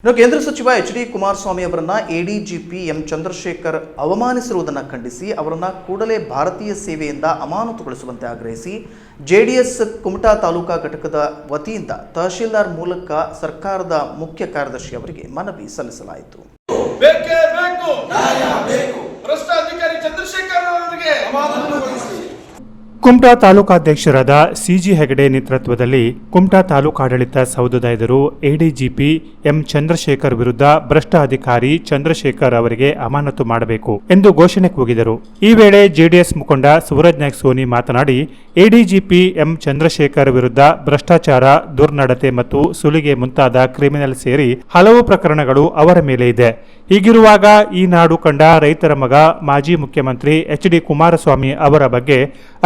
ಕೇಂದ್ರ ಸಚಿವ ಎಚ್.ಡಿ. ಕುಮಾರಸ್ವಾಮಿ ಅವರನ್ನ ಎಡಿಜಿಪಿ ಎಂ ಚಂದ್ರಶೇಖರ್ ಅವಮಾನಿಸಿರುವುದನ್ನು ಖಂಡಿಸಿ ಅವರನ್ನ ಕೂಡಲೇ ಭಾರತೀಯ ಸೇವೆಯಿಂದ ಅಮಾನತುಗೊಳಿಸುವಂತೆ ಆಗ್ರಹಿಸಿ ಜೆಡಿಎಸ್ ಕುಮಟಾ ತಾಲೂಕಾ ಘಟಕದ ವತಿಯಿಂದ ತಹಶೀಲ್ದಾರ್ ಮೂಲಕ ಸರ್ಕಾರದ ಮುಖ್ಯ ಕಾರ್ಯದರ್ಶಿ ಅವರಿಗೆ ಮನವಿ ಸಲ್ಲಿಸಲಾಯಿತು. ಕುಮಟಾ ತಾಲೂಕಾಧ್ಯಕ್ಷರಾದ ಸಿಜಿ ಹೆಗಡೆ ನೇತೃತ್ವದಲ್ಲಿ ಕುಮಟಾ ತಾಲೂಕಾಡಳಿತ ಸೌಧದ ಎದುರು ಎಡಿಜಿಪಿ ಎಂ ಚಂದ್ರಶೇಖರ್ ವಿರುದ್ಧ ಭ್ರಷ್ಟ ಅಧಿಕಾರಿ ಚಂದ್ರಶೇಖರ್ ಅವರಿಗೆ ಅಮಾನತು ಮಾಡಬೇಕು ಎಂದು ಘೋಷಣೆ ಕೂಗಿದರು. ಈ ವೇಳೆ ಜೆಡಿಎಸ್ ಮುಖಂಡ ಸೂರಜ್ ನಾಯ್ಕ್ ಸೋನಿ ಮಾತನಾಡಿ, ಎಡಿಜಿಪಿ ಎಂ ಚಂದ್ರಶೇಖರ್ ವಿರುದ್ಧ ಭ್ರಷ್ಟಾಚಾರ, ದುರ್ನಡತೆ ಮತ್ತು ಸುಲಿಗೆ ಮುಂತಾದ ಕ್ರಿಮಿನಲ್ ಸೇರಿ ಹಲವು ಪ್ರಕರಣಗಳು ಅವರ ಮೇಲೆ ಇದೆ. ಹೀಗಿರುವಾಗ ಈ ನಾಡು ಕಂಡ ರೈತರ ಮಗ ಮಾಜಿ ಮುಖ್ಯಮಂತ್ರಿ ಎಚ್.ಡಿ. ಕುಮಾರಸ್ವಾಮಿ ಅವರ ಬಗ್ಗೆ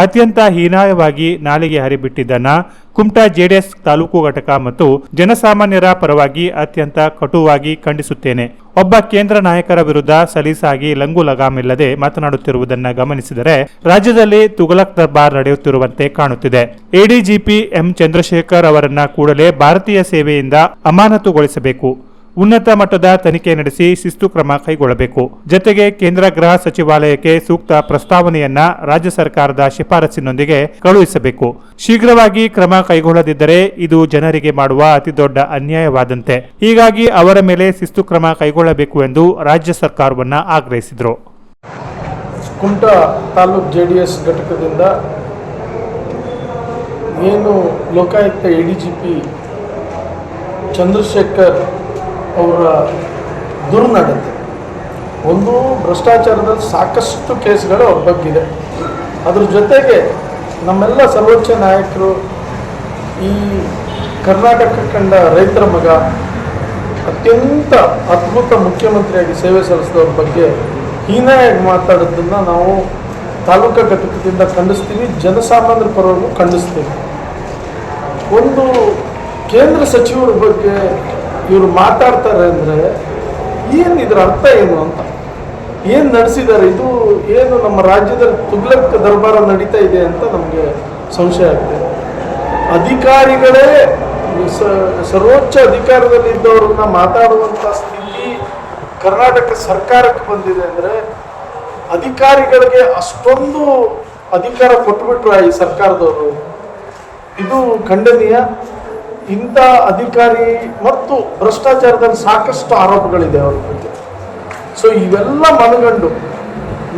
ಅತ್ಯಂತ ಹೀನಾಯವಾಗಿ ನಾಲಿಗೆ ಹರಿಬಿಟ್ಟಿದ್ದನ್ನ ಕುಮಟಾ ಜೆಡಿಎಸ್ ತಾಲೂಕು ಘಟಕ ಮತ್ತು ಜನಸಾಮಾನ್ಯರ ಪರವಾಗಿ ಅತ್ಯಂತ ಕಟುವಾಗಿ ಖಂಡಿಸುತ್ತೇನೆ. ಒಬ್ಬ ಕೇಂದ್ರ ನಾಯಕರ ವಿರುದ್ಧ ಸಲೀಸಾಗಿ ಲಂಗು ಲಗಾಮಿಲ್ಲದೆ ಮಾತನಾಡುತ್ತಿರುವುದನ್ನು ಗಮನಿಸಿದರೆ ರಾಜ್ಯದಲ್ಲಿ ತುಘಲಕ್ ದರ್ಬಾರ್ ನಡೆಯುತ್ತಿರುವಂತೆ ಕಾಣುತ್ತಿದೆ. ಎಡಿಜಿಪಿ ಎಂ ಚಂದ್ರಶೇಖರ್ ಅವರನ್ನ ಕೂಡಲೇ ಭಾರತೀಯ ಸೇವೆಯಿಂದ ಅಮಾನತುಗೊಳಿಸಬೇಕು. ಉನ್ನತ ಮಟ್ಟದ ತನಿಖೆ ನಡೆಸಿ ಶಿಸ್ತು ಕ್ರಮ ಕೈಗೊಳ್ಳಬೇಕು. ಜತೆಗೆ ಕೇಂದ್ರ ಗೃಹ ಸಚಿವಾಲಯಕ್ಕೆ ಸೂಕ್ತ ಪ್ರಸ್ತಾವನೆಯನ್ನ ರಾಜ್ಯ ಸರ್ಕಾರದ ಶಿಫಾರಸಿನೊಂದಿಗೆ ಕಳುಹಿಸಬೇಕು. ಶೀಘ್ರವಾಗಿ ಕ್ರಮ ಕೈಗೊಳ್ಳದಿದ್ದರೆ ಇದು ಜನರಿಗೆ ಮಾಡುವ ಅತಿದೊಡ್ಡ ಅನ್ಯಾಯವಾದಂತೆ. ಹೀಗಾಗಿ ಅವರ ಮೇಲೆ ಶಿಸ್ತು ಕ್ರಮ ಕೈಗೊಳ್ಳಬೇಕು ಎಂದು ರಾಜ್ಯ ಸರ್ಕಾರವನ್ನ ಆಗ್ರಹಿಸಿದರು. ಕುಮಟಾ ತಾಲೂಕು ಜೆಡಿಎಸ್ ಘಟಕದಿಂದ ಏನು ಲೋಕಾಯುಕ್ತ ಎಡಿಜಿಪಿ ಚಂದ್ರಶೇಖರ್ ಅವರ ದುರ್ನಡತೆ, ಒಂದು ಭ್ರಷ್ಟಾಚಾರದಲ್ಲಿ ಸಾಕಷ್ಟು ಕೇಸ್ಗಳು ಅವ್ರ ಬಗ್ಗಿದೆ. ಅದ್ರ ಜೊತೆಗೆ ನಮ್ಮೆಲ್ಲ ಸರ್ವೋಚ್ಚ ನಾಯಕರು, ಈ ಕರ್ನಾಟಕ ಕಂಡ ರೈತರ ಮಗ, ಅತ್ಯಂತ ಅದ್ಭುತ ಮುಖ್ಯಮಂತ್ರಿಯಾಗಿ ಸೇವೆ ಸಲ್ಲಿಸಿದವ್ರ ಬಗ್ಗೆ ಹೀನಾಯಾಗಿ ಮಾತಾಡೋದನ್ನು ನಾವು ತಾಲೂಕಾ ಘಟಕದಿಂದ ಖಂಡಿಸ್ತೀವಿ, ಜನಸಾಮಾನ್ಯರ ಪರವೂ ಖಂಡಿಸ್ತೀವಿ. ಒಂದು ಕೇಂದ್ರ ಸಚಿವರ ಬಗ್ಗೆ ಇವರು ಮಾತಾಡ್ತಾರೆ ಅಂದರೆ ಏನು, ಇದರ ಅರ್ಥ ಏನು ಅಂತ, ಏನು ನಡೆಸಿದ್ದಾರೆ, ಇದು ಏನು ನಮ್ಮ ರಾಜ್ಯದಲ್ಲಿ ತುಘಲಕ್ ದರ್ಬಾರ ನಡೀತಾ ಇದೆ ಅಂತ ನಮಗೆ ಸಂಶಯ ಆಗ್ತದೆ. ಅಧಿಕಾರಿಗಳೇ ಸರ್ವೋಚ್ಚ ಅಧಿಕಾರದಲ್ಲಿದ್ದವ್ರನ್ನ ಮಾತಾಡುವಂಥ ಸ್ಥಿತಿ ಕರ್ನಾಟಕ ಸರ್ಕಾರಕ್ಕೆ ಬಂದಿದೆ ಅಂದರೆ ಅಧಿಕಾರಿಗಳಿಗೆ ಅಷ್ಟೊಂದು ಅಧಿಕಾರ ಕೊಟ್ಬಿಟ್ರು ಈ ಸರ್ಕಾರದವರು. ಇದು ಖಂಡನೀಯ. ಇಂಥ ಅಧಿಕಾರಿ ಮತ್ತು ಭ್ರಷ್ಟಾಚಾರದಲ್ಲಿ ಸಾಕಷ್ಟು ಆರೋಪಗಳಿದೆ ಅವ್ರ ಬಗ್ಗೆ. ಸೊ ಇವೆಲ್ಲ ಮನಗಂಡು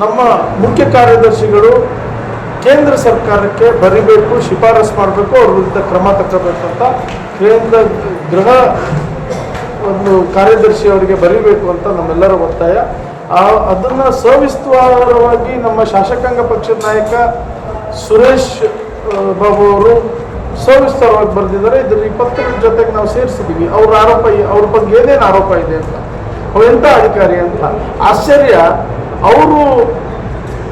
ನಮ್ಮ ಮುಖ್ಯ ಕಾರ್ಯದರ್ಶಿಗಳು ಕೇಂದ್ರ ಸರ್ಕಾರಕ್ಕೆ ಬರಿಬೇಕು, ಶಿಫಾರಸು ಮಾಡಬೇಕು, ಅವ್ರ ವಿರುದ್ಧ ಕ್ರಮ ತಗೋಬೇಕಂತ ಕೇಂದ್ರ ಗೃಹ ಒಂದು ಕಾರ್ಯದರ್ಶಿ ಅವರಿಗೆ ಬರಿಬೇಕು ಅಂತ ನಮ್ಮೆಲ್ಲರ ಒತ್ತಾಯ. ಅದನ್ನು ಸವಿಸ್ತಾರವಾಗಿ ನಮ್ಮ ಶಾಸಕಾಂಗ ಪಕ್ಷದ ನಾಯಕ ಸುರೇಶ್ ಬಾಬು ಅವರು ಸವಿಸ್ತಾರವಾಗಿ ಬರೆದಿದ್ದಾರೆ. ಇದ್ರ 20 ಜೊತೆಗೆ ನಾವು ಸೇರಿಸಿದ್ದೀವಿ. ಅವ್ರ ಆರೋಪ, ಅವ್ರ ಬಗ್ಗೆ ಏನೇನು ಆರೋಪ ಇದೆ ಅಂತ, ಅವ್ರು ಎಂಥ ಅಧಿಕಾರಿ ಅಂತ. ಆಶ್ಚರ್ಯ, ಅವರು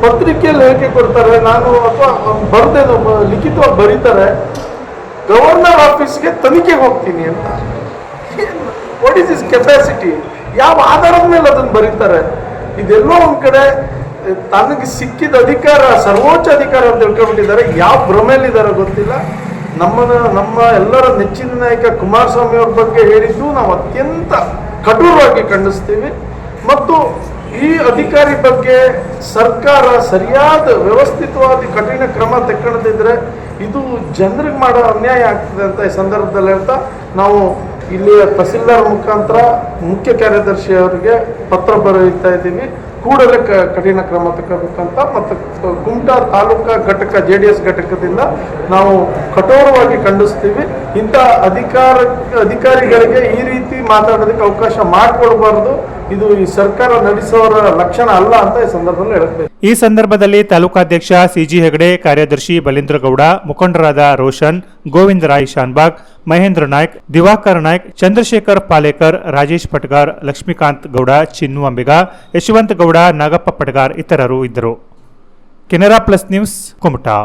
ಪತ್ರಿಕೆಯಲ್ಲಿ ಹೇಳಿಕೆ ಕೊಡ್ತಾರೆ, ನಾನು ಅಥವಾ ಬರ್ದೇನು ಲಿಖಿತವಾಗಿ ಬರೀತಾರೆ, ಗವರ್ನರ್ ಆಫೀಸ್ಗೆ ತನಿಖೆಗೆ ಹೋಗ್ತೀನಿ ಅಂತ. What is is capacity? ಯಾವ ಆಧಾರದ ಮೇಲೆ ಅದನ್ನು ಬರೀತಾರೆ? ಇದೆಲ್ಲೋ ಒಂದು ಕಡೆ ತನಗೆ ಸಿಕ್ಕಿದ ಅಧಿಕಾರ ಸರ್ವೋಚ್ಚ ಅಧಿಕಾರ ಅಂತ ತಿಳ್ಕೊಂಡ್ಬಿಟ್ಟಿದ್ದಾರೆ. ಯಾವ ಭ್ರಮೆಯಲ್ಲಿದ್ದಾರೆ ಗೊತ್ತಿಲ್ಲ. ನಮ್ಮ ಎಲ್ಲರ ನೆಚ್ಚಿನ ನಾಯಕ ಕುಮಾರಸ್ವಾಮಿ ಅವ್ರ ಬಗ್ಗೆ ಹೇಳಿದ್ದು ನಾವು ಅತ್ಯಂತ ಕಠೋರವಾಗಿ ಖಂಡಿಸ್ತೀವಿ. ಮತ್ತು ಈ ಅಧಿಕಾರಿ ಬಗ್ಗೆ ಸರ್ಕಾರ ಸರಿಯಾದ ವ್ಯವಸ್ಥಿತವಾದ ಕಠಿಣ ಕ್ರಮ ತಗೊಳ್ಳದಿದ್ರೆ ಇದು ಜನರಿಗೆ ಮಾಡೋ ಅನ್ಯಾಯ ಆಗ್ತದೆ ಅಂತ ಈ ಸಂದರ್ಭದಲ್ಲಿ ಹೇಳ್ತಾ ನಾವು ಇಲ್ಲಿಯ ತಹಸೀಲ್ದಾರ್ ಮುಖಾಂತರ ಮುಖ್ಯ ಕಾರ್ಯದರ್ಶಿ ಅವರಿಗೆ ಪತ್ರ ಬರೀತಾ ಇದ್ದೀವಿ. ಕೂಡಲೇ ಕಠಿಣ ಕ್ರಮ ತಗೋಬೇಕಂತ ಮತ್ತು ಕುಮಟಾ ತಾಲೂಕಾ ಘಟಕ ಜೆಡಿಎಸ್ ಘಟಕದಿಂದ ನಾವು ಕಠೋರವಾಗಿ ಖಂಡಿಸ್ತೀವಿ. ಇಂಥ ಅಧಿಕಾರಿಗಳಿಗೆ ಈ ರೀತಿ ಮಾತಾಡೋದಕ್ಕೆ ಅವಕಾಶ ಮಾಡಿಕೊಡ್ಬಾರ್ದು. ಇದು ಈ ಸರ್ಕಾರ ನಡೆಸೋರ ಲಕ್ಷಣ ಅಲ್ಲ ಅಂತ ಈ ಸಂದರ್ಭದಲ್ಲಿ ಹೇಳಬೇಕು. ಈ ಸಂದರ್ಭದಲ್ಲಿ ತಾಲೂಕಾಧ್ಯಕ್ಷ ಸಿಜಿ ಹೆಗಡೆ, ಕಾರ್ಯದರ್ಶಿ ಬಲೀಂದ್ರ ಗೌಡ, ಮುಖಂಡರಾದ ರೋಷನ್, ಗೋವಿಂದ ರಾಯ್ ಶಾನ್ಬಾಗ್, ಮಹೇಂದ್ರ ನಾಯ್ಕ್, ದಿವಾಕರ್ ನಾಯ್ಕ್, ಚಂದ್ರಶೇಖರ್ ಪಾಲೇಕರ್, ರಾಜೇಶ್ ಪಟ್ಗಾರ್, ಲಕ್ಷ್ಮೀಕಾಂತ್ ಗೌಡ, ಚಿನ್ನು ಅಂಬಿಗ, ಯಶವಂತ ಗೌಡ, ನಾಗಪ್ಪ ಪಟ್ಗಾರ್ ಇತರರು ಇದ್ದರು. Canara plus news, Kumta.